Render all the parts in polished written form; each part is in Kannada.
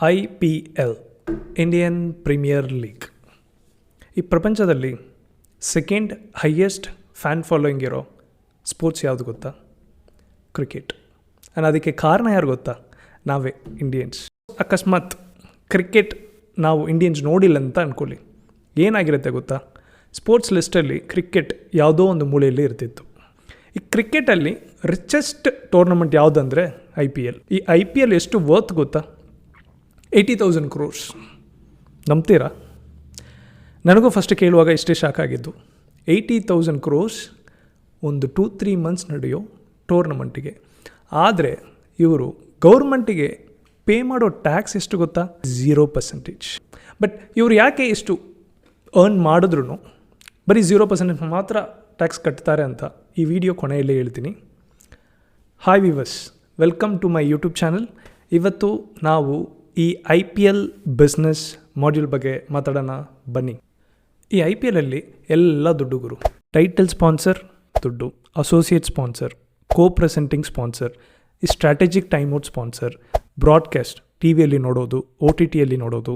IPL ಇಂಡಿಯನ್ ಪ್ರೀಮಿಯರ್ ಲೀಗ್ ಈ ಪ್ರಪಂಚದಲ್ಲಿ ಸೆಕೆಂಡ್ ಹೈಯೆಸ್ಟ್ ಫ್ಯಾನ್ ಫಾಲೋಯಿಂಗ್ ಇರೋ ಸ್ಪೋರ್ಟ್ಸ್ ಯಾವುದು ಗೊತ್ತಾ? ಕ್ರಿಕೆಟ್. ಆ್ಯಂಡ್ ಅದಕ್ಕೆ ಕಾರಣ ಯಾರು ಗೊತ್ತಾ? ನಾವೇ ಇಂಡಿಯನ್ಸ್. ಅಕಸ್ಮಾತ್ ಕ್ರಿಕೆಟ್ ನಾವು ಇಂಡಿಯನ್ಸ್ ನೋಡಿಲ್ಲ ಅಂತ ಅಂದ್ಕೊಳ್ಳಿ, ಏನಾಗಿರುತ್ತೆ ಗೊತ್ತಾ? ಸ್ಪೋರ್ಟ್ಸ್ ಲಿಸ್ಟಲ್ಲಿ ಕ್ರಿಕೆಟ್ ಯಾವುದೋ ಒಂದು ಮೂಲೆಯಲ್ಲಿ ಇರ್ತಿತ್ತು. ಈ ಕ್ರಿಕೆಟಲ್ಲಿ ರಿಚೆಸ್ಟ್ ಟೂರ್ನಮೆಂಟ್ ಯಾವುದಂದರೆ IPL. ಈ IPL ಎಷ್ಟು ವರ್ತ್ ಗೊತ್ತಾ? 80,000 crores. ನಂಬ್ತೀರಾ? ನನಗೂ ಫಸ್ಟ್ ಕೇಳುವಾಗ ಇಷ್ಟೇ ಶಾಕ್ ಆಗಿದ್ದು. 80,000 crores ಒಂದು 2-3 months ನಡೆಯೋ ಟೂರ್ನಮೆಂಟಿಗೆ. ಆದರೆ ಇವರು ಗೌರ್ಮೆಂಟಿಗೆ ಪೇ ಮಾಡೋ ಟ್ಯಾಕ್ಸ್ ಎಷ್ಟು ಗೊತ್ತಾ? 0%. ಬಟ್ ಇವರು ಯಾಕೆ ಇಷ್ಟು ಅರ್ನ್ ಮಾಡಿದ್ರು ಬರೀ 0% ಮಾತ್ರ ಟ್ಯಾಕ್ಸ್ ಕಟ್ತಾರೆ ಅಂತ ಈ ವಿಡಿಯೋ ಕೊನೆಯಲ್ಲೇ ಹೇಳ್ತೀನಿ. Hi viewers, welcome to my YouTube channel. ಇವತ್ತು ನಾವು ಈ IPL ಬಿಸ್ನೆಸ್ ಮಾಡ್ಯೂಲ್ ಬಗ್ಗೆ ಮಾತಾಡೋಣ ಬನ್ನಿ. ಈ IPLಲ್ಲಿ ಎಲ್ಲ ದುಡ್ಡು ಗುರು. ಟೈಟಲ್ ಸ್ಪಾನ್ಸರ್ ದುಡ್ಡು, ಅಸೋಸಿಯೇಟ್ ಸ್ಪಾನ್ಸರ್, ಪ್ರೆಸೆಂಟಿಂಗ್ ಸ್ಪಾನ್ಸರ್, ಈ strategic time out sponsor, broadcast, TVಯಲ್ಲಿ ನೋಡೋದು, OTTಯಲ್ಲಿ ನೋಡೋದು,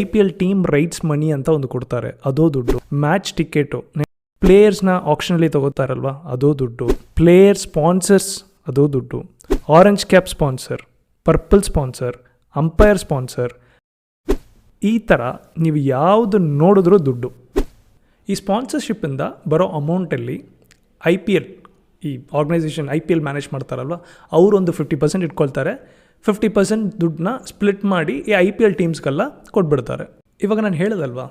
IPL ಟೀಮ್ ರೈಟ್ಸ್ ಮನಿ ಅಂತ ಒಂದು ಕೊಡ್ತಾರೆ, ಅದೋ ದುಡ್ಡು, ಮ್ಯಾಚ್ ಟಿಕೆಟು, ಪ್ಲೇಯರ್ಸ್ನ ಆಪ್ಷನಲ್ಲಿ ತಗೋತಾರಲ್ವ ಅದೋ ದುಡ್ಡು, ಪ್ಲೇಯರ್ ಸ್ಪಾನ್ಸರ್ಸ್ ಅದೋ ದುಡ್ಡು, orange cap sponsor, purple sponsor, umpire sponsor, ಈ ಥರ ನೀವು ಯಾವುದು ನೋಡಿದ್ರೂ ದುಡ್ಡು. ಈ ಸ್ಪಾನ್ಸರ್ಶಿಪ್ಪಿಂದ ಬರೋ ಅಮೌಂಟಲ್ಲಿ IPL, ಈ ಆರ್ಗನೈಸೇಷನ್ IPL ಮ್ಯಾನೇಜ್ ಮಾಡ್ತಾರಲ್ವ ಅವರೊಂದು 50% ಇಟ್ಕೊಳ್ತಾರೆ. 50% ದುಡ್ಡನ್ನ ಸ್ಪ್ಲಿಟ್ ಮಾಡಿ ಈ IPL ಟೀಮ್ಸ್ಗೆಲ್ಲ ಕೊಟ್ಬಿಡ್ತಾರೆ. ಇವಾಗ ನಾನು ಹೇಳೋದಲ್ವಾ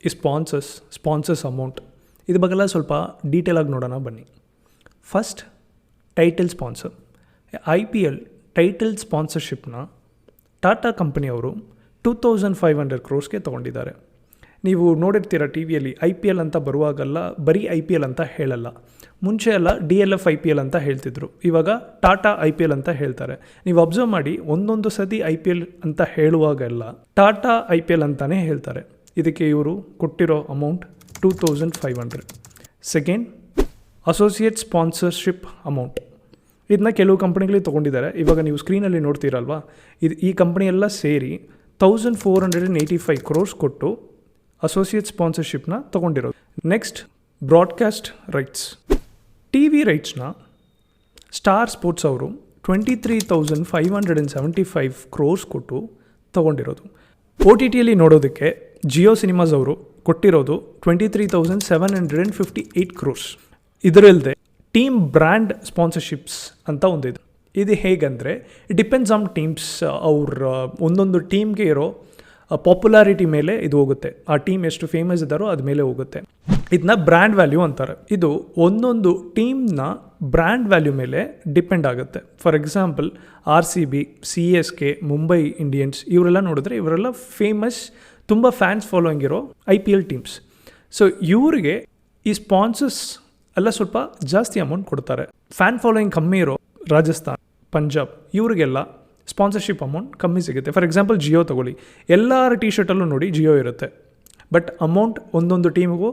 ಈ ಸ್ಪಾನ್ಸರ್ಸ್ ಅಮೌಂಟ್, ಇದ್ರ ಬಗ್ಗೆಲ್ಲ ಸ್ವಲ್ಪ ಡೀಟೇಲಾಗಿ ನೋಡೋಣ ಬನ್ನಿ. First title sponsor. IPL title ಸ್ಪಾನ್ಸರ್ಶಿಪ್ನ ಟಾಟಾ ಕಂಪನಿಯವರು 2,500 crores ತೊಗೊಂಡಿದ್ದಾರೆ. ನೀವು ನೋಡಿರ್ತೀರ TVಯಲ್ಲಿ IPL ಅಂತ ಬರುವಾಗೆಲ್ಲ ಬರೀ IPL ಅಂತ ಹೇಳಲ್ಲ. ಮುಂಚೆ ಎಲ್ಲ DLF IPL ಅಂತ ಹೇಳ್ತಿದ್ರು, ಇವಾಗ ಟಾಟಾ IPL ಅಂತ ಹೇಳ್ತಾರೆ. ನೀವು ಅಬ್ಸರ್ವ್ ಮಾಡಿ, ಒಂದೊಂದು ಸತಿ IPL ಅಂತ ಹೇಳುವಾಗೆಲ್ಲ ಟಾಟಾ IPL ಅಂತಲೇ ಹೇಳ್ತಾರೆ. ಇದಕ್ಕೆ ಇವರು ಕೊಟ್ಟಿರೋ amount 2,500. Second, associate sponsorship amount. ಇದನ್ನ ಕೆಲವು ಕಂಪ್ನಿಗಳಿಗೆ ತೊಗೊಂಡಿದ್ದಾರೆ. ಇವಾಗ ನೀವು ಸ್ಕ್ರೀನಲ್ಲಿ ನೋಡ್ತೀರಲ್ವಾ, ಈ ಕಂಪ್ನಿ ಎಲ್ಲ ಸೇರಿ 1,485 crores ಕೊಟ್ಟು ಅಸೋಸಿಯೇಟ್ ಸ್ಪಾನ್ಸರ್ಶಿಪ್ನ ತೊಗೊಂಡಿರೋದು. Next, broadcast rights. TV ರೈಟ್ಸ್ನ ಸ್ಟಾರ್ ಸ್ಪೋರ್ಟ್ಸ್ ಅವರು 23,575 crores ಕೊಟ್ಟು ತೊಗೊಂಡಿರೋದು. OTTಯಲ್ಲಿ ನೋಡೋದಕ್ಕೆ ಜಿಯೋ ಸಿನಿಮಾಸ್ ಅವರು ಕೊಟ್ಟಿರೋದು 23,758 crores. ಇದರಲ್ಲದೆ ಟೀಮ್ ಬ್ರ್ಯಾಂಡ್ ಸ್ಪಾನ್ಸರ್ಶಿಪ್ಸ್ ಅಂತ ಒಂದಿದೆ. ಇದು ಹೇಗಂದರೆ ಇಟ್ ಡಿಪೆಂಡ್ಸ್ ಆನ್ ಟೀಮ್ಸ್. ಅವ್ರ ಒಂದೊಂದು ಟೀಮ್ಗೆ ಇರೋ ಪಾಪ್ಯುಲಾರಿಟಿ ಮೇಲೆ ಇದು ಹೋಗುತ್ತೆ. ಆ ಟೀಮ್ ಎಷ್ಟು ಫೇಮಸ್ ಇದ್ದಾರೋ ಅದ ಮೇಲೆ ಹೋಗುತ್ತೆ. ಇದನ್ನ ಬ್ರ್ಯಾಂಡ್ ವ್ಯಾಲ್ಯೂ ಅಂತಾರೆ. ಇದು ಒಂದೊಂದು ಟೀಮ್ನ ಬ್ರ್ಯಾಂಡ್ ವ್ಯಾಲ್ಯೂ ಮೇಲೆ ಡಿಪೆಂಡ್ ಆಗುತ್ತೆ. For example RCB, CSK, Mumbai Indians, ಇವರೆಲ್ಲ ನೋಡಿದ್ರೆ ಇವರೆಲ್ಲ ಫೇಮಸ್, ತುಂಬ ಫ್ಯಾನ್ಸ್ ಫಾಲೋಯಿಂಗ್ ಇರೋ IPL ಟೀಮ್ಸ್. ಸೊ ಇವರಿಗೆ ಈ ಸ್ಪಾನ್ಸರ್ಸ್ ಎಲ್ಲ ಸ್ವಲ್ಪ ಜಾಸ್ತಿ ಅಮೌಂಟ್ ಕೊಡ್ತಾರೆ. ಫ್ಯಾನ್ ಫಾಲೋಯಿಂಗ್ ಕಮ್ಮಿ ಇರೋ ರಾಜಸ್ಥಾನ್, ಪಂಜಾಬ್, ಇವರಿಗೆಲ್ಲ ಸ್ಪಾನ್ಸರ್ಶಿಪ್ ಅಮೌಂಟ್ ಕಮ್ಮಿ ಸಿಗುತ್ತೆ. ಫಾರ್ ಎಕ್ಸಾಂಪಲ್ ಜಿಯೋ ತಗೊಳ್ಳಿ, ಎಲ್ಲರ ಟಿ ಶರ್ಟಲ್ಲೂ ನೋಡಿ ಜಿಯೋ ಇರುತ್ತೆ. ಬಟ್ ಅಮೌಂಟ್ ಒಂದೊಂದು ಟೀಮಿಗೂ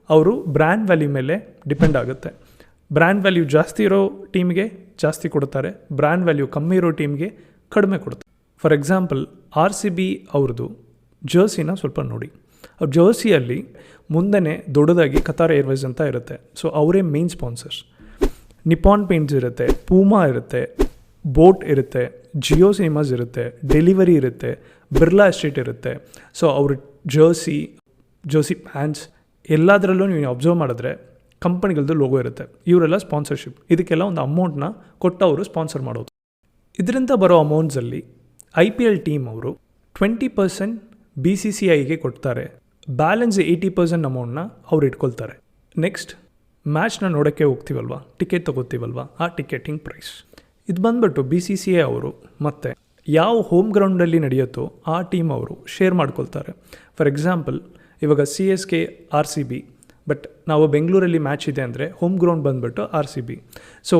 ಅವರು ಬ್ರ್ಯಾಂಡ್ ವ್ಯಾಲ್ಯೂ ಮೇಲೆ ಡಿಪೆಂಡ್ ಆಗುತ್ತೆ. ಬ್ರ್ಯಾಂಡ್ ವ್ಯಾಲ್ಯೂ ಜಾಸ್ತಿ ಇರೋ ಟೀಮ್ಗೆ ಜಾಸ್ತಿ ಕೊಡ್ತಾರೆ, ಬ್ರ್ಯಾಂಡ್ ವ್ಯಾಲ್ಯೂ ಕಮ್ಮಿ ಇರೋ ಟೀಮ್ಗೆ ಕಡಿಮೆ ಕೊಡ್ತಾರೆ. ಫಾರ್ ಎಕ್ಸಾಂಪಲ್ RCB ಅವ್ರದ್ದು ಜರ್ಸಿನ ಸ್ವಲ್ಪ ನೋಡಿ. ಅವ್ರ ಜರ್ಸಿಯಲ್ಲಿ ಮುಂದೆನೇ ದೊಡ್ಡದಾಗಿ ಕತಾರ್ ಏರ್ವೇಸ್ ಅಂತ ಇರುತ್ತೆ. ಸೊ ಅವರೇ ಮೇನ್ ಸ್ಪಾನ್ಸರ್ಸ್. ನಿಪಾನ್ ಪೇಂಟ್ಸ್ ಇರುತ್ತೆ, ಪೂಮಾ ಇರುತ್ತೆ, ಬೋಟ್ ಇರುತ್ತೆ, ಜಿಯೋ ಸಿನಿಮಾಸ್ ಇರುತ್ತೆ, ಡೆಲಿವರಿ ಇರುತ್ತೆ, ಬಿರ್ಲಾ ಎಸ್ಟೇಟ್ ಇರುತ್ತೆ. ಸೊ ಅವ್ರ ಜರ್ಸಿ ಪ್ಯಾಂಟ್ಸ್ ಎಲ್ಲದರಲ್ಲೂ ನೀವು ಅಬ್ಸರ್ವ್ ಮಾಡಿದ್ರೆ ಕಂಪನಿಗಳದ್ದು ಲೋಗೋ ಇರುತ್ತೆ. ಇವರೆಲ್ಲ ಸ್ಪಾನ್ಸರ್ಶಿಪ್. ಇದಕ್ಕೆಲ್ಲ ಒಂದು ಅಮೌಂಟ್ನ ಕೊಟ್ಟು ಅವರು ಸ್ಪಾನ್ಸರ್ ಮಾಡೋದು. ಇದರಿಂದ ಬರೋ ಅಮೌಂಟ್ಸಲ್ಲಿ IPL ಟೀಮ್ ಅವರು 20% BCCIಗೆ ಕೊಡ್ತಾರೆ. ಬ್ಯಾಲೆನ್ಸ್ 80% ಅಮೌಂಟ್ನ ಅವ್ರು ಇಟ್ಕೊಳ್ತಾರೆ. ನೆಕ್ಸ್ಟ್, ಮ್ಯಾಚ್ನ ನೋಡೋಕ್ಕೆ ಹೋಗ್ತೀವಲ್ವ, ಟಿಕೆಟ್ ತೊಗೋತೀವಲ್ವ, ಆ ಟಿಕೆಟಿಂಗ್ ಪ್ರೈಸ್ ಇದು ಬಂದ್ಬಿಟ್ಟು BCCI ಅವರು ಮತ್ತು ಯಾವ ಹೋಮ್ ಗ್ರೌಂಡಲ್ಲಿ ನಡೆಯುತ್ತೋ ಆ ಟೀಮ್ ಅವರು ಶೇರ್ ಮಾಡ್ಕೊಳ್ತಾರೆ. ಫಾರ್ ಎಕ್ಸಾಂಪಲ್ ಇವಾಗ CSK RCB, ಬಟ್ ನಾವು ಬೆಂಗಳೂರಲ್ಲಿ ಮ್ಯಾಚ್ ಇದೆ ಅಂದರೆ ಹೋಮ್ ಗ್ರೌಂಡ್ ಬಂದುಬಿಟ್ಟು RCB. ಸೊ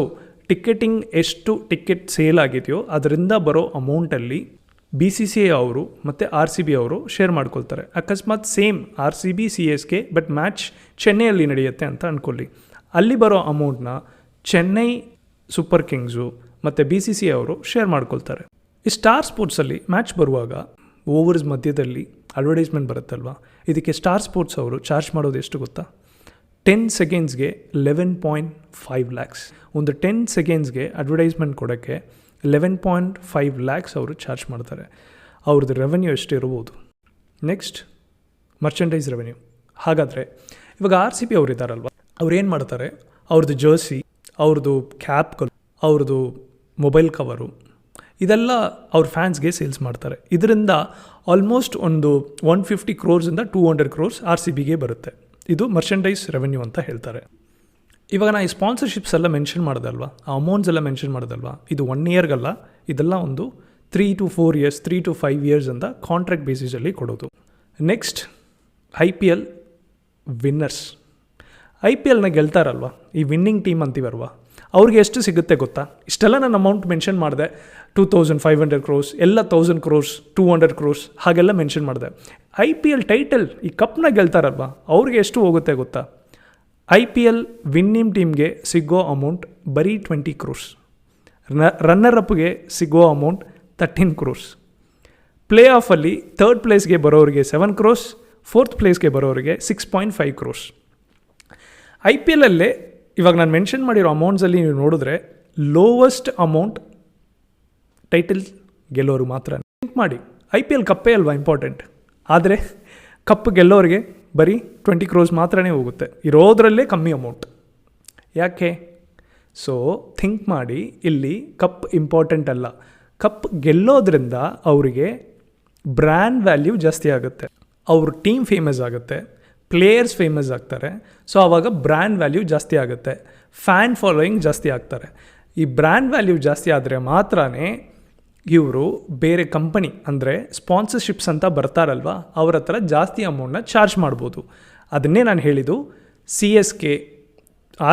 ಟಿಕೆಟಿಂಗ್ ಎಷ್ಟು ಟಿಕೆಟ್ ಸೇಲ್ ಆಗಿದೆಯೋ ಅದರಿಂದ ಬರೋ ಅಮೌಂಟಲ್ಲಿ BCCI ಅವರು ಮತ್ತು RCB ಅವರು ಶೇರ್ ಮಾಡ್ಕೊಳ್ತಾರೆ. ಅಕಸ್ಮಾತ್ same RCB CSK but match ಚೆನ್ನೈಯಲ್ಲಿ ನಡೆಯುತ್ತೆ ಅಂತ ಅಂದ್ಕೊಳ್ಳಿ, ಅಲ್ಲಿ ಬರೋ ಅಮೌಂಟ್ನ ಚೆನ್ನೈ ಸೂಪರ್ ಕಿಂಗ್ಸು ಮತ್ತು BCCI ಅವರು ಶೇರ್ ಮಾಡ್ಕೊಳ್ತಾರೆ. ಈ ಸ್ಟಾರ್ ಸ್ಪೋರ್ಟ್ಸಲ್ಲಿ ಮ್ಯಾಚ್ ಬರುವಾಗ ಓವರ್ಸ್ ಮಧ್ಯದಲ್ಲಿ ಅಡ್ವರ್ಟೈಸ್ಮೆಂಟ್ ಬರುತ್ತಲ್ವ, ಇದಕ್ಕೆ ಸ್ಟಾರ್ ಸ್ಪೋರ್ಟ್ಸ್ ಅವರು ಚಾರ್ಜ್ ಮಾಡೋದು ಎಷ್ಟು ಗೊತ್ತಾ? 10 ಸೆಕೆಂಡ್ಸ್ಗೆ 11.5 ಲ್ಯಾಕ್ಸ್. ಒಂದು 10 ಸೆಕೆಂಡ್ಸ್ಗೆ ಅಡ್ವರ್ಟೈಸ್ಮೆಂಟ್ ಕೊಡೋಕ್ಕೆ 11.5 ಲ್ಯಾಕ್ಸ್ ಅವರು ಚಾರ್ಜ್ ಮಾಡ್ತಾರೆ. ಅವ್ರದ್ದು ರೆವೆನ್ಯೂ ಎಷ್ಟು ಇರ್ಬೋದು? Next merchandise revenue. ಹಾಗಾದರೆ ಇವಾಗ RCB ಅವರು ಇದ್ದಾರಲ್ವ, ಅವ್ರು ಏನು ಮಾಡ್ತಾರೆ, ಅವ್ರದ್ದು ಜರ್ಸಿ, ಅವ್ರದ್ದು ಕ್ಯಾಪ್ಗಳು, ಅವ್ರದ್ದು ಮೊಬೈಲ್ ಕವರು, ಇದೆಲ್ಲ ಅವ್ರ ಫ್ಯಾನ್ಸ್ಗೆ ಸೇಲ್ಸ್ ಮಾಡ್ತಾರೆ. ಇದರಿಂದ ಆಲ್ಮೋಸ್ಟ್ ಒಂದು 150 crores-ಇಂದ 200 crores RCBಗೆ ಬರುತ್ತೆ. ಇದು ಮರ್ಚೆಂಡೈಸ್ ರೆವೆನ್ಯೂ ಅಂತ ಹೇಳ್ತಾರೆ. ಇವಾಗ ನಾನು ಈ ಸ್ಪಾನ್ಸರ್ಶಿಪ್ಸ್ ಎಲ್ಲ ಮೆನ್ಷನ್ ಮಾಡೋದಲ್ವಾ, ಆ ಅಮೌಂಟ್ಸ್ ಎಲ್ಲ ಮೆನ್ಷನ್ ಮಾಡೋದಲ್ವಾ, ಇದು 1 ಇಯರ್ಗಲ್ಲ, ಇದೆಲ್ಲ ಒಂದು 3 to 4 years, 3 to 5 years ಅಂತ ಕಾಂಟ್ರಾಕ್ಟ್ ಬೇಸಿಸಲ್ಲಿ ಕೊಡೋದು. Next IPL winners. IPLನ ಗೆಲ್ತಾರಲ್ವ, ಈ ವಿನ್ನಿಂಗ್ ಟೀಮ್ ಅಂತೀವಲ್ವ, ಅವ್ರಿಗೆ ಎಷ್ಟು ಸಿಗುತ್ತೆ ಗೊತ್ತಾ? ಇಷ್ಟೆಲ್ಲ ನಾನು ಅಮೌಂಟ್ ಮೆನ್ಷನ್ ಮಾಡಿದೆ, 2500 crores, ಎಲ್ಲ 1000 crores, 200 crores ಹಾಗೆಲ್ಲ ಮೆನ್ಷನ್ ಮಾಡಿದೆ. IPL ಟೈಟಲ್, ಈ ಕಪ್ನ ಗೆಲ್ತಾರಲ್ವ, ಅವ್ರಿಗೆ ಎಷ್ಟು ಹೋಗುತ್ತೆ ಗೊತ್ತಾ? IPL ವಿನ್ನಿಂಗ್ ಟೀಮ್ಗೆ ಸಿಗೋ ಅಮೌಂಟ್ ಬರೀ 20 crores, ರನ್ನರ್ ಅಪ್ಗೆ ಸಿಗೋ ಅಮೌಂಟ್ 13 crores, ಪ್ಲೇ ಆಫಲ್ಲಿ ಥರ್ಡ್ ಪ್ಲೇಸ್ಗೆ ಬರೋರಿಗೆ 7 crores, ಫೋರ್ತ್ ಪ್ಲೇಸ್ಗೆ ಬರೋರಿಗೆ 6.5 crores. IPLಲ್ಲೇ ಇವಾಗ ನಾನು ಮೆನ್ಷನ್ ಮಾಡಿರೋ ಅಮೌಂಟ್ಸಲ್ಲಿ ನೀವು ನೋಡಿದ್ರೆ ಲೋವೆಸ್ಟ್ ಅಮೌಂಟ್ ಟೈಟಲ್ ಗೆಲ್ಲೋರು ಮಾತ್ರ. ಥಿಂಕ್ ಮಾಡಿ, IPL ಕಪ್ಪೇ ಅಲ್ವಾ ಇಂಪಾರ್ಟೆಂಟ್, ಆದರೆ ಕಪ್ ಗೆಲ್ಲೋರಿಗೆ ಬರೀ 20 crores ಮಾತ್ರನೇ ಹೋಗುತ್ತೆ, ಇರೋದ್ರಲ್ಲೇ ಕಮ್ಮಿ ಅಮೌಂಟ್. ಯಾಕೆ? ಸೊ ಥಿಂಕ್ ಮಾಡಿ, ಇಲ್ಲಿ ಕಪ್ ಇಂಪಾರ್ಟೆಂಟ್ ಅಲ್ಲ, ಕಪ್ ಗೆಲ್ಲೋದ್ರಿಂದ ಅವರಿಗೆ ಬ್ರ್ಯಾಂಡ್ ವ್ಯಾಲ್ಯೂ ಜಾಸ್ತಿ ಆಗುತ್ತೆ, ಅವ್ರ ಟೀಮ್ ಫೇಮಸ್ ಆಗುತ್ತೆ, ಪ್ಲೇಯರ್ಸ್ ಫೇಮಸ್ ಆಗ್ತಾರೆ. ಸೊ ಆವಾಗ ಬ್ರ್ಯಾಂಡ್ ವ್ಯಾಲ್ಯೂ ಜಾಸ್ತಿ ಆಗುತ್ತೆ, ಫ್ಯಾನ್ ಫಾಲೋಯಿಂಗ್ ಜಾಸ್ತಿ ಆಗ್ತಾರೆ. ಈ ಬ್ರ್ಯಾಂಡ್ ವ್ಯಾಲ್ಯೂ ಜಾಸ್ತಿ ಆದರೆ ಮಾತ್ರನೇ ಇವರು ಬೇರೆ ಕಂಪನಿ ಅಂದರೆ ಸ್ಪಾನ್ಸರ್ಶಿಪ್ಸ್ ಅಂತ ಬರ್ತಾರಲ್ವ, ಅವ್ರ ಹತ್ರ ಜಾಸ್ತಿ ಅಮೌಂಟ್ನ ಚಾರ್ಜ್ ಮಾಡ್ಬೋದು. ಅದನ್ನೇ ನಾನು ಹೇಳಿದ್ದು, CSK,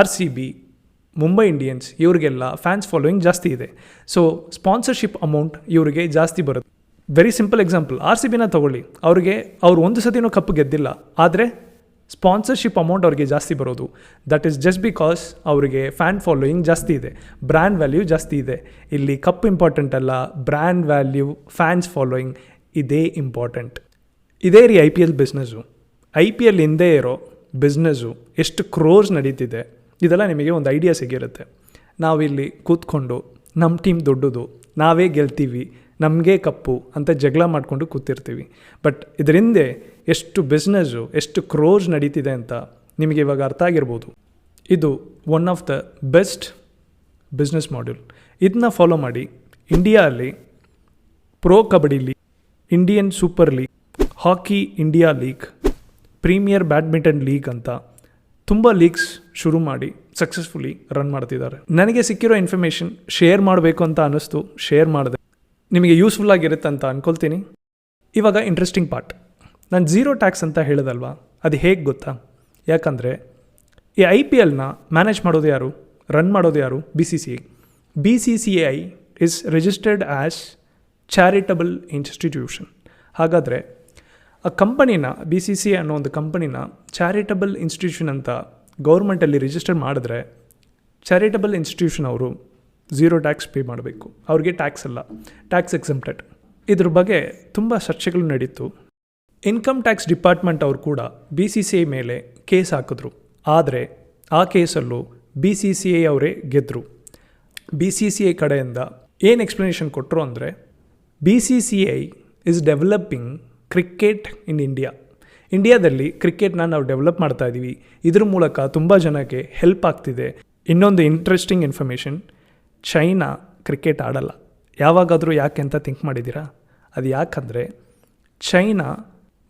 RCB, ಮುಂಬೈ ಇಂಡಿಯನ್ಸ್ ಇವ್ರಿಗೆಲ್ಲ ಫ್ಯಾನ್ಸ್ ಫಾಲೋಯಿಂಗ್ ಜಾಸ್ತಿ ಇದೆ. ಸೊ ಸ್ಪಾನ್ಸರ್ಶಿಪ್ ಅಮೌಂಟ್ ಇವರಿಗೆ ಜಾಸ್ತಿ ಬರುತ್ತೆ. ವೆರಿ ಸಿಂಪಲ್ ಎಕ್ಸಾಂಪಲ್, RCBನ ತೊಗೊಳ್ಳಿ, ಅವ್ರು ಒಂದು ಸತಿನೂ ಕಪ್ ಗೆದ್ದಿಲ್ಲ, ಆದರೆ ಸ್ಪಾನ್ಸರ್ಶಿಪ್ ಅಮೌಂಟ್ ಅವ್ರಿಗೆ ಜಾಸ್ತಿ ಬರೋದು. ದಟ್ ಈಸ್ ಜಸ್ಟ್ ಬಿಕಾಸ್ ಅವರಿಗೆ ಫ್ಯಾನ್ ಫಾಲೋಯಿಂಗ್ ಜಾಸ್ತಿ ಇದೆ, ಬ್ರ್ಯಾಂಡ್ ವ್ಯಾಲ್ಯೂ ಜಾಸ್ತಿ ಇದೆ. ಇಲ್ಲಿ ಕಪ್ ಇಂಪಾರ್ಟೆಂಟ್ ಅಲ್ಲ, ಬ್ರ್ಯಾಂಡ್ ವ್ಯಾಲ್ಯೂ, ಫ್ಯಾನ್ಸ್ ಫಾಲೋಯಿಂಗ್ ಇದೇ ಇಂಪಾರ್ಟೆಂಟ್. ಇದೇ ರೀ IPL ಬಿಸ್ನೆಸ್ಸು. IPL ಹಿಂದೆ ಇರೋ ಬಿಸ್ನೆಸ್ಸು ಎಷ್ಟು ಕ್ರೋರ್ಸ್ ನಡೀತಿದೆ, ಇದೆಲ್ಲ ನಿಮಗೆ ಒಂದು ಐಡಿಯಾ ಸಿಗಿರುತ್ತೆ. ನಾವಿಲ್ಲಿ ಕೂತ್ಕೊಂಡು ನಮ್ಮ ಟೀಮ್ ದೊಡ್ಡದು, ನಾವೇ ಗೆಲ್ತೀವಿ, ನಮಗೆ ಕಪ್ಪು ಅಂತ ಜಗಳ ಮಾಡಿಕೊಂಡು ಕೂತಿರ್ತೀವಿ. ಬಟ್ ಇದರಿಂದ ಎಷ್ಟು ಬಿಸ್ನೆಸ್ಸು, ಎಷ್ಟು ಕ್ರೋರ್ಸ್ ನಡೀತಿದೆ ಅಂತ ನಿಮಗೆ ಇವಾಗ ಅರ್ಥ ಆಗಿರ್ಬೋದು. ಇದು one of the best business module. ಇದನ್ನ ಫಾಲೋ ಮಾಡಿ. ಇಂಡಿಯಾದಲ್ಲಿ pro kabaddi league, Indian super league, hockey India league, premier badminton league ಅಂತ ತುಂಬ ಲೀಗ್ಸ್ ಶುರು ಮಾಡಿ ಸಕ್ಸಸ್ಫುಲಿ ರನ್ ಮಾಡ್ತಿದ್ದಾರೆ. ನನಗೆ ಸಿಕ್ಕಿರೋ ಇನ್ಫಾರ್ಮೇಷನ್ ಶೇರ್ ಮಾಡಬೇಕು ಅಂತ ಅನ್ನಿಸ್ತು, ಶೇರ್ ಮಾಡಿದೆ. ನಿಮಗೆ ಯೂಸ್ಫುಲ್ ಆಗಿರುತ್ತೆ ಅಂತ ಅಂದ್ಕೊಳ್ತೀನಿ. ಇವಾಗ ಇಂಟ್ರೆಸ್ಟಿಂಗ್ ಪಾರ್ಟ್, ನಾನು ಝೀರೋ ಟ್ಯಾಕ್ಸ್ ಅಂತ ಹೇಳಿದಲ್ವಾ, ಅದು ಹೇಗೆ ಗೊತ್ತಾ? ಯಾಕಂದರೆ ಈ IPLನ ಮ್ಯಾನೇಜ್ ಮಾಡೋದು ಯಾರು, ರನ್ ಮಾಡೋದು ಯಾರು? BCCI. BCCI is registered as charitable institution. ಹಾಗಾದರೆ ಆ ಕಂಪನಿನ, BCCI ಅನ್ನೋ ಒಂದು ಕಂಪನಿನ ಚಾರಿಟಬಲ್ ಇನ್ಸ್ಟಿಟ್ಯೂಷನ್ ಅಂತ ಗೌರ್ಮೆಂಟಲ್ಲಿ ರಿಜಿಸ್ಟರ್ ಮಾಡಿದ್ರೆ, ಚಾರಿಟಬಲ್ ಇನ್ಸ್ಟಿಟ್ಯೂಷನ್ ಅವರು ಝೀರೋ ಟ್ಯಾಕ್ಸ್ ಪೇ ಮಾಡಬೇಕು. ಅವ್ರಿಗೆ ಟ್ಯಾಕ್ಸ್ ಅಲ್ಲ, ಟ್ಯಾಕ್ಸ್ ಎಕ್ಸೆಂಪ್ಟೆಡ್. ಇದ್ರ ಬಗ್ಗೆ ತುಂಬ ಚರ್ಚೆಗಳು ನಡೀತು. ಇನ್ಕಮ್ ಟ್ಯಾಕ್ಸ್ ಡಿಪಾರ್ಟ್ಮೆಂಟ್ ಅವರು ಕೂಡ BCCI ಮೇಲೆ ಕೇಸ್ ಹಾಕಿದ್ರು. ಆದರೆ ಆ ಕೇಸಲ್ಲೂ BCCI ಅವರೇ ಗೆದ್ದರು. BCCI ಕಡೆಯಿಂದ ಏನು ಎಕ್ಸ್ಪ್ಲನೇಷನ್ ಕೊಟ್ಟರು ಅಂದರೆ, BCCI ಇಸ್ ಡೆವಲಪಿಂಗ್ ಕ್ರಿಕೆಟ್ ಇನ್ ಇಂಡಿಯಾದಲ್ಲಿ ಕ್ರಿಕೆಟ್ನ ನಾವು ಡೆವಲಪ್ ಮಾಡ್ತಾ ಇದ್ದೀವಿ, ಇದ್ರ ಮೂಲಕ ತುಂಬ ಜನಕ್ಕೆ ಹೆಲ್ಪ್ ಆಗ್ತಿದೆ. ಇನ್ನೊಂದು ಇಂಟ್ರೆಸ್ಟಿಂಗ್ ಇನ್ಫಾರ್ಮೇಷನ್, ಚೈನಾ ಕ್ರಿಕೆಟ್ ಆಡಲ್ಲ. ಯಾವಾಗಾದರೂ ಯಾಕೆ ಅಂತ ಥಿಂಕ್ ಮಾಡಿದ್ದೀರಾ? ಅದು ಯಾಕಂದರೆ ಚೈನಾ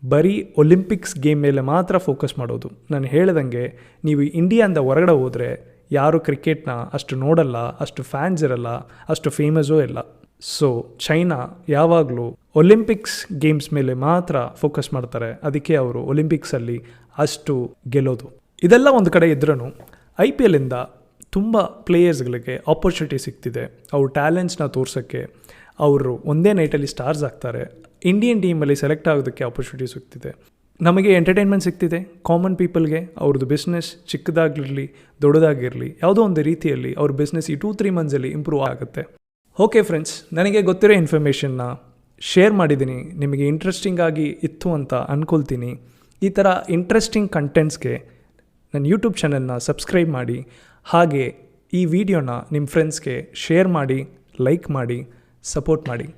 ಬರೀ ಒಲಿಂಪಿಕ್ಸ್ ಗೇಮ್ ಮೇಲೆ ಮಾತ್ರ ಫೋಕಸ್ ಮಾಡೋದು. ನಾನು ಹೇಳ್ದಂಗೆ ನೀವು ಇಂಡಿಯಾದಿಂದ ಹೊರಗಡೆ ಹೋದರೆ ಯಾರು ಕ್ರಿಕೆಟ್ನ ಅಷ್ಟು ನೋಡಲ್ಲ, ಅಷ್ಟು ಫ್ಯಾನ್ಸ್ ಇರಲ್ಲ, ಅಷ್ಟು ಫೇಮಸ್ಸೂ ಇಲ್ಲ. ಸೊ ಚೈನಾ ಯಾವಾಗಲೂ ಒಲಿಂಪಿಕ್ಸ್ ಗೇಮ್ಸ್ ಮೇಲೆ ಮಾತ್ರ ಫೋಕಸ್ ಮಾಡ್ತಾರೆ. ಅದಕ್ಕೆ ಅವರು ಒಲಿಂಪಿಕ್ಸಲ್ಲಿ ಅಷ್ಟು ಗೆಲ್ಲೋದು. ಇದೆಲ್ಲ ಒಂದು ಕಡೆ ಇದ್ರೂ IPLಯಿಂದ ತುಂಬ ಪ್ಲೇಯರ್ಸ್ಗಳಿಗೆ ಆಪರ್ಚುನಿಟಿ ಸಿಗ್ತಿದೆ. ಅವ್ರ ಟ್ಯಾಲೆಂಟ್ಸ್ನ ತೋರ್ಸೋಕ್ಕೆ ಅವರು ಒಂದೇ ನೈಟಲ್ಲಿ ಸ್ಟಾರ್ಸ್ ಆಗ್ತಾರೆ. ಇಂಡಿಯನ್ ಟೀಮಲ್ಲಿ ಸೆಲೆಕ್ಟ್ ಆಗೋದಕ್ಕೆ ಆಪರ್ಚುನಿಟಿ ಸಿಗ್ತಿದೆ. ನಮಗೆ ಎಂಟರ್ಟೈನ್ಮೆಂಟ್ ಸಿಗ್ತಿದೆ. ಕಾಮನ್ ಪೀಪಲ್ಗೆ ಅವ್ರದ್ದು ಬಿಸ್ನೆಸ್ ಚಿಕ್ಕದಾಗಿರಲಿ ದೊಡ್ಡದಾಗಿರಲಿ ಯಾವುದೋ ಒಂದು ರೀತಿಯಲ್ಲಿ ಅವ್ರ ಬಿಸ್ನೆಸ್ ಈ 2-3 ಮಂತ್ಸಲ್ಲಿ ಇಂಪ್ರೂವ್ ಆಗುತ್ತೆ. ಓಕೆ ಫ್ರೆಂಡ್ಸ್, ನನಗೆ ಗೊತ್ತಿರೋ ಇನ್ಫಾರ್ಮೇಷನ್ನ ಶೇರ್ ಮಾಡಿದ್ದೀನಿ. ನಿಮಗೆ ಇಂಟ್ರೆಸ್ಟಿಂಗ್ ಆಗಿ ಇತ್ತು ಅಂತ ಅಂದ್ಕೊಳ್ತೀನಿ. ಈ ಥರ ಇಂಟ್ರೆಸ್ಟಿಂಗ್ ಕಂಟೆಂಟ್ಸ್ಗೆ ನನ್ನ ಯೂಟ್ಯೂಬ್ ಚಾನಲ್ನ ಸಬ್ಸ್ಕ್ರೈಬ್ ಮಾಡಿ. ಹಾಗೆ ಈ ವಿಡಿಯೋನ ನಿಮ್ಮ ಫ್ರೆಂಡ್ಸ್ಗೆ ಶೇರ್ ಮಾಡಿ, ಲೈಕ್ ಮಾಡಿ, ಸಪೋರ್ಟ್ ಮಾಡಿ.